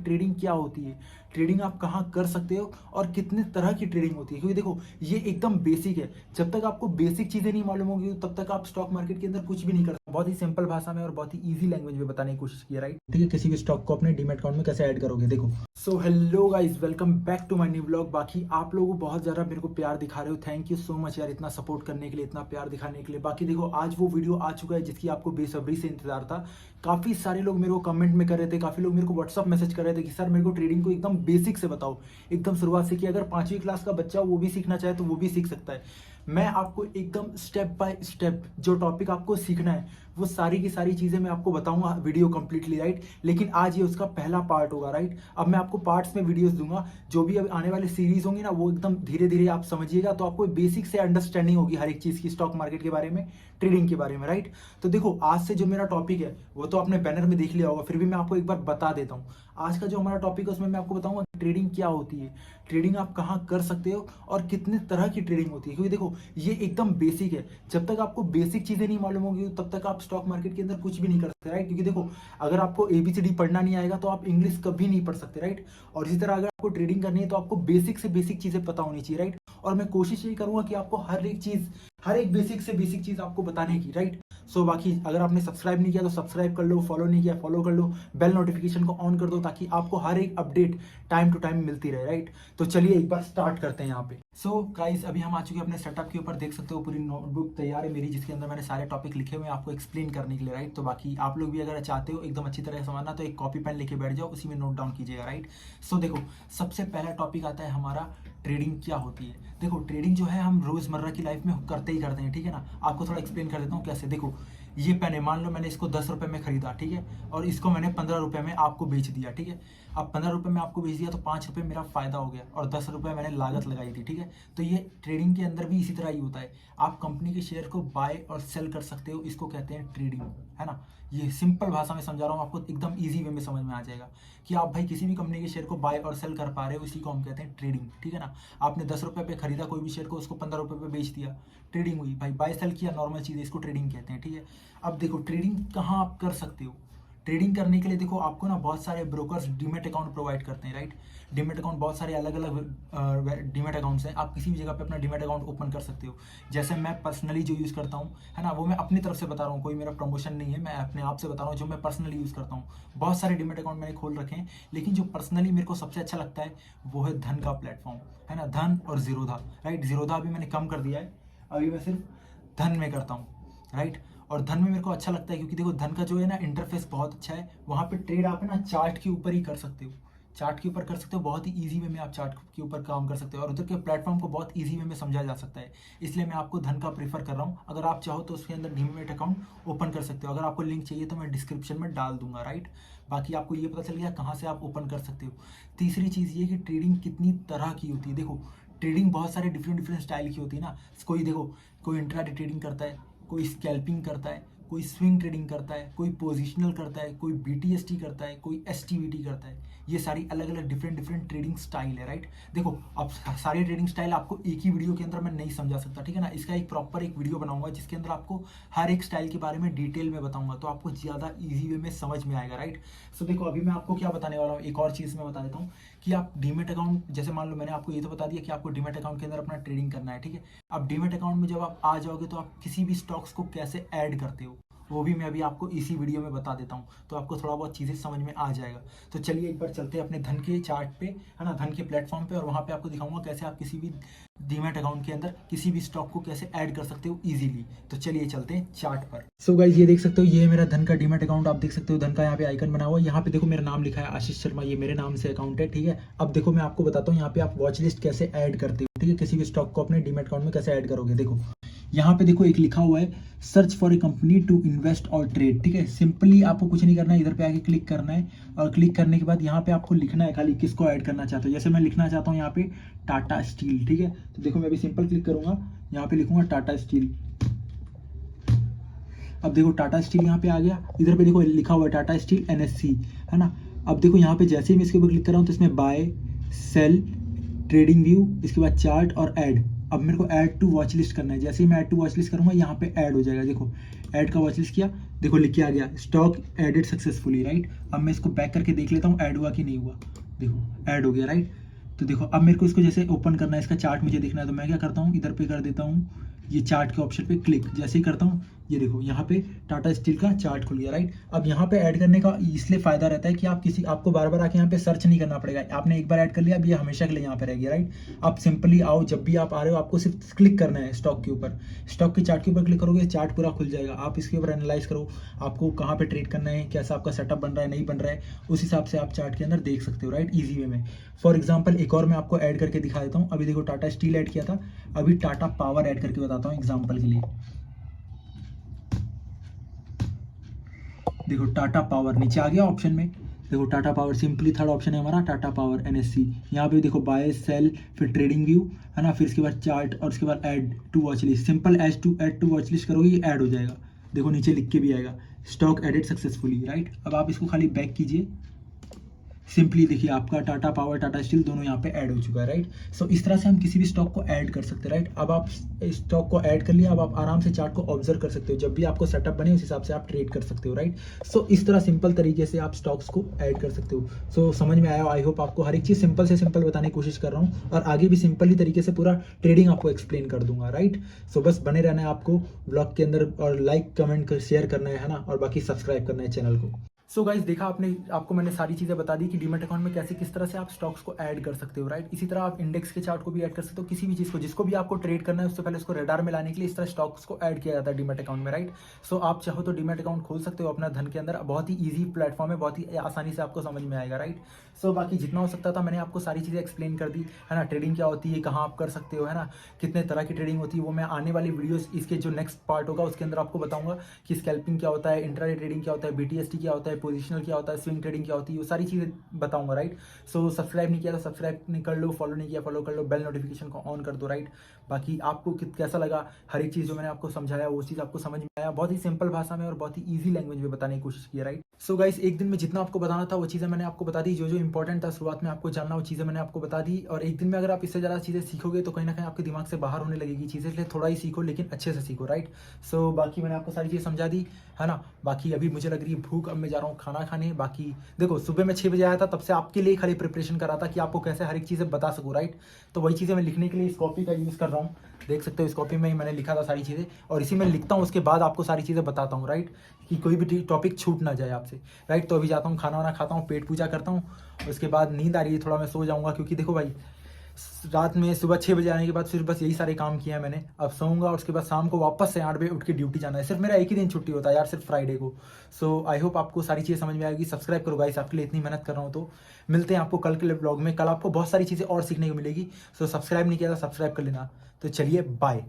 Trading क्या होती है, ट्रेडिंग आप कहाँ कर सकते हो और कितने तरह की ट्रेडिंग होती है। क्योंकि देखो ये एकदम बेसिक है। जब तक आपको बेसिक चीजें नहीं मालूम होगी तब तक आप स्टॉक मार्केट के अंदर कुछ भी नहीं कर सकते। बहुत ही सिंपल भाषा में और बहुत ही इजी लैंग्वेज में बताने की कोशिश की है, राइट। ठीक है, किसी भी स्टॉक को अपने डीमैट अकाउंट में कैसे ऐड करोगे। देखो so hello guys, welcome back to my new vlog. बाकी आप लोगों बहुत ज़्यादा मेरे को प्यार दिखा रहे हो, थैंक यू सो मच यार, इतना सपोर्ट करने के लिए, इतना प्यार दिखाने के लिए। बाकी देखो आज वो वीडियो आ चुका है जिसकी आपको बेसब्री से इंतजार था। काफ़ी सारे लोग मेरे को कमेंट में कर रहे थे, काफ़ी लोग मेरे को व्हाट्सअप मैसेज कर रहे थे कि सर मेरे को ट्रेडिंग को एकदम बेसिक से बताओ, एकदम शुरुआत से, कि अगर 5वीं क्लास का बच्चा वो भी सीखना चाहे तो वो भी सीख सकता है। मैं आपको एकदम स्टेप बाय स्टेप जो टॉपिक आपको सीखना है वो सारी की सारी चीज़ें मैं आपको बताऊंगा वीडियो कंप्लीटली, राइट। लेकिन आज ये उसका पहला पार्ट होगा, राइट। अब मैं आपको पार्ट्स में वीडियोस दूंगा, जो भी अब आने वाले सीरीज होंगी ना वो एकदम धीरे धीरे आप समझिएगा, तो आपको बेसिक से अंडरस्टैंडिंग होगी हर एक चीज़ की, स्टॉक मार्केट के बारे में, ट्रेडिंग के बारे में, राइट। तो देखो आज से जो मेरा टॉपिक है वो तो आपने बैनर में देख लिया होगा, फिर भी मैं आपको एक बार बता देता हूँ। आज का जो हमारा टॉपिक है उसमें मैं आपको बताऊंगा ट्रेडिंग क्या होती है, ट्रेडिंग आप कहाँ कर सकते हो और कितने तरह की ट्रेडिंग होती है। क्योंकि देखो ये एकदम बेसिक है। जब तक आपको बेसिक चीजें नहीं मालूम होगी तब तक आप स्टॉक मार्केट के अंदर कुछ भी नहीं कर सकते, राइट। क्योंकि देखो अगर आपको ABCD पढ़ना नहीं आएगा तो आप इंग्लिश कभी नहीं पढ़ सकते, राइट। और इसी तरह अगर आपको ट्रेडिंग करनी है तो आपको बेसिक से बेसिक चीजें पता होनी चाहिए, राइट। और मैं कोशिश यही करूंगा कि आपको हर एक चीज, हर एक बेसिक से बेसिक चीज आपको बताने की, राइट। सो बाकी अगर आपने सब्सक्राइब नहीं किया तो सब्सक्राइब कर लो, फॉलो नहीं किया फॉलो कर लो, बेल नोटिफिकेशन को ऑन कर दो ताकि आपको हर एक अपडेट टाइम टू टाइम मिलती रहे, राइट। तो चलिए एक बार स्टार्ट करते हैं यहाँ पे। सो गाइस अभी हम आ चुके हैं अपने सेटअप के ऊपर, देख सकते हो पूरी नोटबुक तैयार है मेरी, जिसके अंदर मैंने सारे टॉपिक लिखे हुए हैं आपको एक्सप्लेन करने के लिए, राइट। तो बाकी आप लोग भी अगर चाहते हो एकदम अच्छी तरह समझना तो एक कॉपी पेन लेके बैठ जाओ, उसी में नोट डाउन कीजिएगा, राइट। सो देखो सबसे पहला टॉपिक आता है हमारा ट्रेडिंग क्या होती है। देखो ट्रेडिंग जो है हम रोजमर्रा की लाइफ में करते ही करते हैं, ठीक है ना। आपको थोड़ा एक्सप्लेन कर देता हूँ कैसे। देखो ये पेन है, मान लो मैंने इसको 10 रुपए में खरीदा, ठीक है, और इसको मैंने 15 रुपए में आपको बेच दिया, ठीक है। अब 15 रुपए में आपको बेच दिया तो 5 रुपए मेरा फायदा हो गया और 10 रुपए मैंने लागत लगाई थी, ठीक है। तो ये ट्रेडिंग के अंदर भी इसी तरह ही होता है। आप कंपनी के शेयर को बाय और सेल कर सकते हो, इसको कहते हैं ट्रेडिंग, है ना। ये सिंपल भाषा में समझा रहा हूँ आपको, एकदम ईजी वे में समझ में आ जाएगा कि आप भाई किसी भी कंपनी के शेयर को बाय और सेल कर पा रहे हो, इसी को हम कहते हैं ट्रेडिंग, ठीक है ना। आपने 10 रुपए पे खरीदा कोई भी शेयर को, उसको 15 रुपए पे बेच दिया, ट्रेडिंग हुई भाई, बाय सेल किया, नॉर्मल चीज़ है, इसको ट्रेडिंग कहते हैं, ठीक है। अब देखो ट्रेडिंग कहाँ आप कर सकते हो। ट्रेडिंग करने के लिए देखो आपको ना बहुत सारे ब्रोकर्स डीमैट अकाउंट प्रोवाइड करते हैं, राइट। डीमैट अकाउंट बहुत सारे अलग अलग डीमैट अकाउंट्स हैं, आप किसी भी जगह पे अपना डीमैट अकाउंट ओपन कर सकते हो। जैसे मैं पर्सनली जो यूज़ करता हूँ, है ना, वो मैं अपनी तरफ से बता रहा हूँ, कोई मेरा प्रमोशन नहीं है, मैं अपने आप से बता रहा हूँ जो मैं पर्सनली यूज़ करता हूँ। बहुत सारे डीमैट अकाउंट मैंने खोल रखे हैं, लेकिन जो पर्सनली मेरे को सबसे अच्छा लगता है वो है धन का प्लेटफॉर्म, है ना, धन और जीरोधा, राइट। जीरोधा अभी मैंने कम कर दिया है, अभी मैं सिर्फ धन में करता हूँ, राइट। और धन में मेरे को अच्छा लगता है क्योंकि देखो धन का जो है ना इंटरफेस बहुत अच्छा है, वहाँ पे ट्रेड आप है ना चार्ट के ऊपर ही कर सकते हो, चार्ट के ऊपर कर सकते हो, बहुत ही इजी वे में आप चार्ट के ऊपर काम कर सकते हो और उधर के प्लेटफॉर्म को बहुत इजी वे में समझा जा सकता है। इसलिए मैं आपको धन का प्रीफर कर रहा हूँ। अगर आप चाहो तो उसके अंदर डीमैट अकाउंट ओपन कर सकते हो, अगर आपको लिंक चाहिए तो मैं डिस्क्रिप्शन में डाल दूंगा, राइट। बाकी आपको ये पता चल गया कहाँ से आप ओपन कर सकते हो। तीसरी चीज़ ये कि ट्रेडिंग कितनी तरह की होती है। देखो ट्रेडिंग बहुत सारे डिफरेंट स्टाइल की होती है ना। कोई देखो कोई इंट्राडे ट्रेडिंग करता है, कोई स्कैल्पिंग करता है, कोई स्विंग ट्रेडिंग करता है, कोई पोजिशनल करता है, कोई BTST करता है, कोई STVT करता है। ये सारी अलग अलग डिफरेंट ट्रेडिंग स्टाइल है, राइट। देखो अब सारी ट्रेडिंग स्टाइल आपको एक ही वीडियो के अंदर मैं नहीं समझा सकता, ठीक है ना। इसका एक प्रॉपर एक वीडियो बनाऊंगा जिसके अंदर आपको हर एक स्टाइल के बारे में डिटेल में बताऊंगा, तो आपको ज़्यादा ईजी वे में समझ में आएगा, राइट। सो देखो अभी मैं आपको क्या बताने वाला हूँ, एक और चीज़ मैं बता देता हूँ कि आप डीमैट अकाउंट, जैसे मान लो मैंने आपको ये तो बता दिया कि आपको डीमैट अकाउंट के अंदर अपना ट्रेडिंग करना है, ठीक है। अब डीमैट अकाउंट में जब आप आ जाओगे तो आप किसी भी स्टॉक्स को कैसे ऐड करते हो वो भी मैं अभी आपको इसी वीडियो में बता देता हूँ, तो आपको थोड़ा बहुत चीज़ें समझ में आ जाएगा। तो चलिए एक बार चलते हैं अपने धन के चार्ट पे, है ना, धन के प्लेटफॉर्म पे, और वहाँ पे आपको दिखाऊंगा कैसे आप किसी भी डीमैट अकाउंट के अंदर किसी भी स्टॉक को कैसे ऐड कर सकते हो इजीली। तो चलिए चलते हैं चार्ट पर। सो गाइस ये देख सकते हो, ये है मेरा धन का डीमैट अकाउंट। आप देख सकते हो धन का यहाँ पे आइकन बना हुआ है, यहाँ पे देखो मेरा नाम लिखा है आशीष शर्मा, ये मेरे नाम से अकाउंट है, ठीक है। अब देखो मैं आपको बताता हूँ यहाँ पे आप वॉच लिस्ट कैसे ऐड करते हो, ठीक है, किसी भी स्टॉक को अपने डीमैट अकाउंट में कैसे ऐड करोगे। देखो यहाँ पे देखो एक लिखा हुआ है search for a company to invest और ट्रेड, ठीक है। सिंपली आपको कुछ नहीं करना है, इधर पे आके क्लिक करना है और क्लिक करने के बाद यहाँ पे आपको लिखना है खाली किसको ऐड करना चाहते हो। जैसे मैं लिखना चाहता हूँ यहाँ पे टाटा स्टील, ठीक है। तो देखो मैं अभी सिंपल क्लिक करूंगा, यहाँ पे लिखूंगा टाटा स्टील। अब देखो टाटा स्टील यहाँ पे आ गया, इधर पे देखो लिखा हुआ है टाटा स्टील NSE, है ना। अब देखो यहाँ पे जैसे ही मैं इसके ऊपर क्लिक कर रहा हूँ तो इसमें बाय सेल ट्रेडिंग व्यू, इसके बाद चार्ट और ऐड। अब मेरे को ऐड टू वॉच लिस्ट करना है, जैसे ही मैं ऐड टू वॉच लिस्ट करूंगा यहाँ पे ऐड हो जाएगा। देखो ऐड का वॉच लिस्ट किया, देखो लिख के आ गया स्टॉक एडेड सक्सेसफुली, राइट। अब मैं इसको बैक करके देख लेता हूँ ऐड हुआ कि नहीं हुआ। देखो ऐड हो गया, राइट। तो देखो अब मेरे को इसको जैसे ओपन करना है, इसका चार्ट मुझे देखना है, तो मैं क्या करता हूँ, इधर पे कर देता हूँ ये चार्ट के ऑप्शन पे क्लिक। जैसे ही करता हूँ ये देखो यहाँ पे टाटा स्टील का चार्ट खुल गया, राइट। अब यहाँ पे ऐड करने का इसलिए फायदा रहता है कि आपको बार बार आके यहाँ पे सर्च नहीं करना पड़ेगा। आपने एक बार ऐड कर लिया, अब ये हमेशा के लिए यहाँ पे रहेगी, राइट। आप सिंपली आओ, जब भी आप आ रहे हो आपको सिर्फ क्लिक करना है स्टॉक के ऊपर, स्टॉक के चार्ट के ऊपर क्लिक करोगे, चार्ट पूरा खुल जाएगा। आप इसके ऊपर एनालाइज करो, आपको कहाँ पे ट्रेड करना है, कैसा आपका सेटअप बन रहा है, नहीं बन रहा है, उस हिसाब से आप चार्ट के अंदर देख सकते हो, राइट, ईजी वे में। फॉर एग्जाम्पल एक और मैं आपको ऐड करके दिखा देता हूँ। अभी देखो टाटा स्टील ऐड किया था, अभी टाटा पावर ऐड करके बताता हूँ एग्जाम्पल के लिए। देखो टाटा पावर नीचे आ गया ऑप्शन में, देखो Tata Power simply third option है हमारा टाटा पावर एनएससी। यहाँ पे देखो बाय सेल, फिर ट्रेडिंग व्यू है ना, फिर इसके बाद चार्ट और उसके बाद add to watch list. Simple add to watch list करोगे ये ऐड हो जाएगा। देखो नीचे लिख के भी आएगा स्टॉक एडेड सक्सेसफुली, राइट। अब आप इसको खाली बैक कीजिए, सिंपली देखिए आपका टाटा पावर टाटा स्टील दोनों यहाँ पे ऐड हो चुका है, राइट। सो इस तरह से हम किसी भी स्टॉक को ऐड कर सकते हैं, राइट। अब आप स्टॉक को ऐड कर लिया, अब आप आराम से चार्ट को ऑब्जर्व कर सकते हो, जब भी आपको सेटअप बने उस हिसाब से आप ट्रेड कर सकते हो, राइट। सो इस तरह सिंपल तरीके से आप स्टॉक्स को ऐड कर सकते हो। सो समझ में आया, आई होप आपको हर एक चीज़ सिंपल से सिंपल बताने की कोशिश कर रहा हूँ, और आगे भी सिंपल ही तरीके से पूरा ट्रेडिंग आपको एक्सप्लेन कर दूंगा, राइट। सो बस बने रहना है आपको ब्लॉग के अंदर, और लाइक कमेंट शेयर करना है ना, और बाकी सब्सक्राइब करना है चैनल को। सो गाइस देखा आपको मैंने सारी चीज़ें बता दी कि डीमैट अकाउंट में कैसे किस तरह से आप स्टॉक्स को ऐड कर सकते हो, राइट। इसी तरह आप इंडेक्स के चार्ट को भी ऐड कर सकते हो, किसी भी चीज़ को जिसको भी आपको ट्रेड करना है उससे पहले उसको रेडार में लाने के लिए इस तरह स्टॉक्स को ऐड किया जाता है डीमैट अकाउंट में, राइट। सो आप चाहो तो डीमैट अकाउंट खोल सकते हो अपना धन के अंदर, बहुत ही ईजी प्लेटफॉर्म है, बहुत ही आसानी से आपको समझ में आएगा, राइट। सो बाकी जितना हो सकता था मैंने आपको सारी चीज़ें एक्सप्लेन कर दी, है ना। ट्रेडिंग क्या होती है, कहाँ आप कर सकते हो, है ना, कितने तरह की ट्रेडिंग होती है, वो मैं आने वाली वीडियोस इसके जो नेक्स्ट पार्ट होगा उसके अंदर आपको बताऊंगा कि स्कैल्पिंग क्या होता है, इंट्राडे ट्रेडिंग क्या होता है, बीटीएसटी क्या होता है, पोजिशनल क्या होता है, स्विंग ट्रेडिंग क्या होती है, वो सारी चीज़ें बताऊंगा, राइट। सो सब्सक्राइब नहीं किया तो सब्सक्राइब कर लो, फॉलो नहीं किया फॉलो कर लो, बेल नोटिफिकेशन को ऑन कर दो, राइट। बाकी आपको कैसा लगा, हर एक चीज़ जो मैंने आपको समझाया वो चीज़ आपको समझ में आया, बहुत ही सिंपल भाषा में और बहुत ही ईजी लैंग्वेज में बताने की कोशिश की, राइट। सो गाइस एक दिन में जितना आपको बताना था वो चीज़ें मैंने आपको बता दी, जो जो इंपॉर्टेंट था शुरुआत में आपको जानना वो चीज़ें मैंने आपको बता दी। और एक दिन में अगर आप इससे ज़्यादा चीज़ें सीखोगे तो कहीं ना कहीं आपके दिमाग से बाहर होने लगेगी चीज़ें, इसलिए थोड़ा ही सीखो लेकिन अच्छे से सीखो, राइट। सो बाकी मैंने आपको सारी चीज़ें समझा दी, है ना। बाकी अभी मुझे लग रही है भूख, अब मैं जा रहा हूँ खाना खाने। बाकी देखो सुबह मैं 6 बजे आया था, तब से आपके लिए खाली प्रिपरेशन कर रहा था कि आपको कैसे हर एक चीज़ें बता सकूँ, राइट। तो वही चीज़ें मैं लिखने के लिए इस कॉपी का यूज़ कर रहा हूँ, देख सकते हो इस कॉपी में ही मैंने लिखा था सारी चीज़ें, और इसी में लिखता हूँ, उसके बाद आपको सारी चीज़ें बताता हूँ, राइट, कि कोई भी टॉपिक छूट ना जाए आपसे, राइट। तो अभी जाता हूँ खाना वाना खाता हूँ, पेट पूजा करता हूँ, उसके बाद नींद आ रही है थोड़ा, मैं सो जाऊँगा, क्योंकि देखो भाई रात में सुबह 6 बजे आने के बाद फिर बस यही सारे काम किए हैं मैंने। अब सोऊंगा और उसके बाद शाम को वापस से 8 बजे उठ के ड्यूटी जाना है। सिर्फ मेरा एक ही दिन छुट्टी होता है यार, सिर्फ फ्राइडे को। सो आई होप आपको सारी चीज़ें समझ में आएगी। सब्सक्राइब करो गाइस, आपके लिए इतनी मेहनत कर रहा हूँ। तो मिलते हैं आपको कल के ब्लॉग में, कल आपको बहुत सारी चीज़ें और सीखने को मिलेगी। सो सब्सक्राइब नहीं किया तो सब्सक्राइब कर लेना। तो चलिए बाय।